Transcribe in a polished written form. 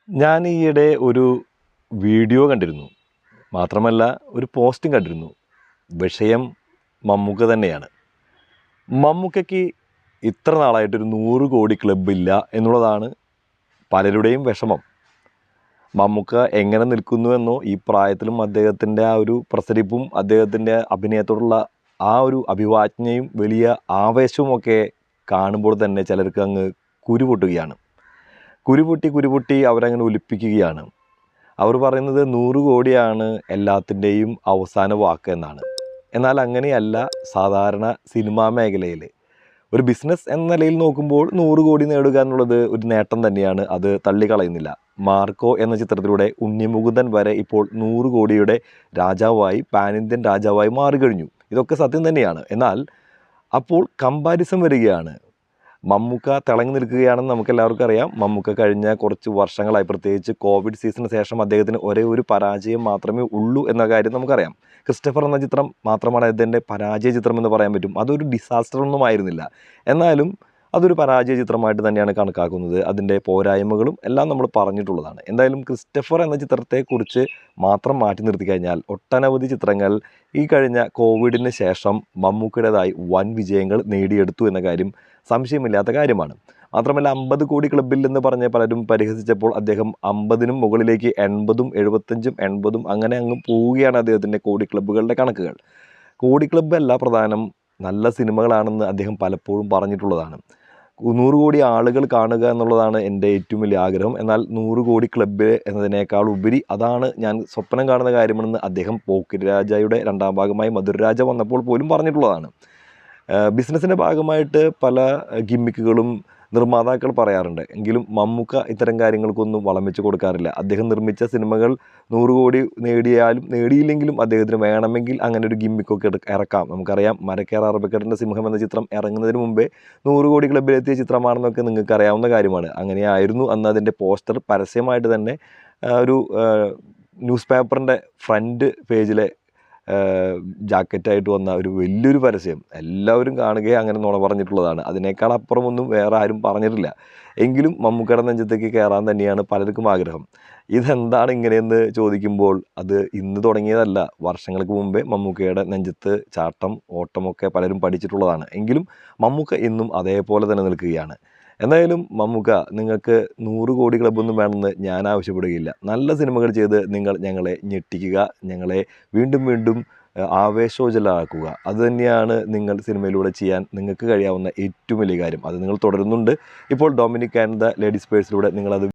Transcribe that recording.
ഞാൻ ഈയിടെ ഒരു വീഡിയോ കണ്ടിരുന്നു. മാത്രമല്ല ഒരു പോസ്റ്റും കണ്ടിരുന്നു. വിഷയം മമ്മൂക്ക തന്നെയാണ്. മമ്മൂക്കയ്ക്ക് ഇത്ര നാളായിട്ടൊരു 100 കോടി ക്ലബ്ബില്ല എന്നുള്ളതാണ് പലരുടെയും വിഷമം. മമ്മൂക്ക എങ്ങനെ നിൽക്കുന്നുവെന്നോ ഈ പ്രായത്തിലും അദ്ദേഹത്തിൻ്റെ ആ ഒരു പ്രസരിപ്പും അദ്ദേഹത്തിൻ്റെ അഭിനയത്തോടുള്ള ആ ഒരു അഭിവാജ്ഞയും വലിയ ആവേശവുമൊക്കെ കാണുമ്പോൾ തന്നെ ചിലർക്ക് അങ്ങ് കുരുപൊട്ടുകയാണ്. കുരുപൊട്ടി അവരങ്ങനെ ഒലിപ്പിക്കുകയാണ്. അവർ പറയുന്നത് 100 കോടിയാണ് എല്ലാത്തിൻ്റെയും അവസാന വാക്ക് എന്നാണ്. എന്നാൽ അങ്ങനെയല്ല. സാധാരണ സിനിമാ മേഖലയിൽ ഒരു ബിസിനസ് എന്ന നിലയിൽ നോക്കുമ്പോൾ 100 കോടി നേടുക എന്നുള്ളത് ഒരു നേട്ടം തന്നെയാണ്. അത് തള്ളിക്കളയുന്നില്ല. മാർക്കോ എന്ന ചിത്രത്തിലൂടെ ഉണ്ണിമുകുന്ദൻ വരെ ഇപ്പോൾ 100 കോടിയുടെ രാജാവായി, പാൻ ഇന്ത്യൻ രാജാവായി മാറിക്കഴിഞ്ഞു. ഇതൊക്കെ സത്യം തന്നെയാണ്. എന്നാൽ അപ്പോൾ കമ്പാരിസൺ വരികയാണ്. മമ്മൂക്ക തിളങ്ങി നിൽക്കുകയാണെന്ന് നമുക്കെല്ലാവർക്കും അറിയാം. മമ്മൂക്ക കഴിഞ്ഞ കുറച്ച് വർഷങ്ങളായി, പ്രത്യേകിച്ച് കോവിഡ് സീസണിന് ശേഷം അദ്ദേഹത്തിന് ഒരേ ഒരു പരാജയം മാത്രമേ ഉള്ളൂ എന്ന കാര്യം നമുക്കറിയാം. ക്രിസ്റ്റഫർ എന്ന ചിത്രം മാത്രമാണ് അദ്ദേഹത്തിൻ്റെ പരാജയ ചിത്രം എന്ന് പറയാൻ പറ്റും. അതൊരു ഡിസാസ്റ്റർ ഒന്നും ആയിരുന്നില്ല. എന്നാലും അതൊരു പരാജയ ചിത്രമായിട്ട് തന്നെയാണ് കണക്കാക്കുന്നത്. അതിൻ്റെ പോരായ്മകളും എല്ലാം നമ്മൾ പറഞ്ഞിട്ടുള്ളതാണ്. എന്തായാലും ക്രിസ്റ്റഫർ എന്ന ചിത്രത്തെക്കുറിച്ച് മാത്രം മാറ്റി നിർത്തി കഴിഞ്ഞാൽ ഒട്ടനവധി ചിത്രങ്ങൾ ഈ കഴിഞ്ഞ കോവിഡിന് ശേഷം മമ്മൂക്കയുടേതായി വൻ വിജയങ്ങൾ നേടിയെടുത്തു എന്ന കാര്യം സംശയമില്ലാത്ത കാര്യമാണ്. മാത്രമല്ല 50 കോടി ക്ലബ്ബിൽ എന്ന് പറഞ്ഞ് പലരും പരിഹസിച്ചപ്പോൾ അദ്ദേഹം 50നും മുകളിലേക്ക് 80ഉം 75ഉം 80ഉം അങ്ങനെ അങ്ങ് പോവുകയാണ് അദ്ദേഹത്തിൻ്റെ കോടി ക്ലബ്ബുകളുടെ കണക്കുകൾ. കോടി ക്ലബ്ബ് അല്ല പ്രധാനം, നല്ല സിനിമകളാണെന്ന് അദ്ദേഹം പലപ്പോഴും പറഞ്ഞിട്ടുള്ളതാണ്. 100 കോടി ആളുകൾ കാണുക എന്നുള്ളതാണ് എൻ്റെ ഏറ്റവും വലിയ ആഗ്രഹം. എന്നാൽ 100 കോടി ക്ലബ്ബ് എന്നതിനേക്കാൾ ഉപരി അതാണ് ഞാൻ സ്വപ്നം കാണുന്ന കാര്യമെന്ന് അദ്ദേഹം പോക്കിരി രാജയുടെ 2ാം ഭാഗമായി മധുരരാജ വന്നപ്പോൾ പോലും പറഞ്ഞിട്ടുള്ളതാണ്. ബിസിനസ്സിൻ്റെ ഭാഗമായിട്ട് പല ഗിമ്മിക്കുകളും നിർമ്മാതാക്കൾ പറയാറുണ്ട്. എങ്കിലും മമ്മൂക്ക ഇത്തരം കാര്യങ്ങൾക്കൊന്നും വളം വെച്ച് കൊടുക്കാറില്ല. അദ്ദേഹം നിർമ്മിച്ച സിനിമകൾ 100 കോടി നേടിയാലും നേടിയില്ലെങ്കിലും അദ്ദേഹത്തിന് വേണമെങ്കിൽ അങ്ങനെ ഒരു ഗിമ്മിക്കൊക്കെ ഇറക്കാം. നമുക്കറിയാം, മരക്കേറ അറബിക്കടലിൻ്റെ സിംഹം എന്ന ചിത്രം ഇറങ്ങുന്നതിന് മുമ്പേ 100 കോടി ക്ലബ്ബിലെത്തിയ ചിത്രമാണെന്നൊക്കെ നിങ്ങൾക്ക് അറിയാവുന്ന കാര്യമാണ്. അങ്ങനെയായിരുന്നു അന്ന് അതിൻ്റെ പോസ്റ്റർ പരസ്യമായിട്ട് തന്നെ ഒരു ന്യൂസ് പേപ്പറിൻ്റെ ഫ്രണ്ട് പേജിലെ ജാക്കറ്റായിട്ട് വന്ന ഒരു വലിയൊരു പരസ്യം എല്ലാവരും കാണുകയും അങ്ങനെ നുണ പറഞ്ഞിട്ടുള്ളതാണ്. അതിനേക്കാൾ അപ്പുറമൊന്നും വേറെ ആരും പറഞ്ഞിട്ടില്ല. എങ്കിലും മമ്മൂക്കയുടെ നെഞ്ചത്തേക്ക് കയറാൻ തന്നെയാണ് പലർക്കും ആഗ്രഹം. ഇതെന്താണ് ഇങ്ങനെയെന്ന് ചോദിക്കുമ്പോൾ അത് ഇന്ന് തുടങ്ങിയതല്ല. വർഷങ്ങൾക്ക് മുമ്പേ മമ്മൂക്കയുടെ നെഞ്ചത്ത് ചാട്ടം ഓട്ടമൊക്കെ പലരും പഠിച്ചിട്ടുള്ളതാണ്. എങ്കിലും മമ്മൂക്ക ഇന്നും അതേപോലെ തന്നെ നിൽക്കുകയാണ്. എന്തായാലും മമ്മൂക്ക, നിങ്ങൾക്ക് 100 കോടി ക്ലബ്ബൊന്നും വേണമെന്ന് ഞാൻ ആവശ്യപ്പെടുകയില്ല. നല്ല സിനിമകൾ ചെയ്ത് നിങ്ങൾ ഞങ്ങളെ ഞെട്ടിക്കുക, ഞങ്ങളെ വീണ്ടും വീണ്ടും ആവേശോജ്വലമാക്കുക. അതുതന്നെയാണ് നിങ്ങൾ സിനിമയിലൂടെ ചെയ്യാൻ നിങ്ങൾക്ക് കഴിയാവുന്ന ഏറ്റവും വലിയ കാര്യം. അത് നിങ്ങൾ തുടരുന്നുണ്ട്. ഇപ്പോൾ ഡൊമിനിക് ആൻഡ് ദ ലേഡീസ് പേഴ്സിലൂടെ നിങ്ങളത്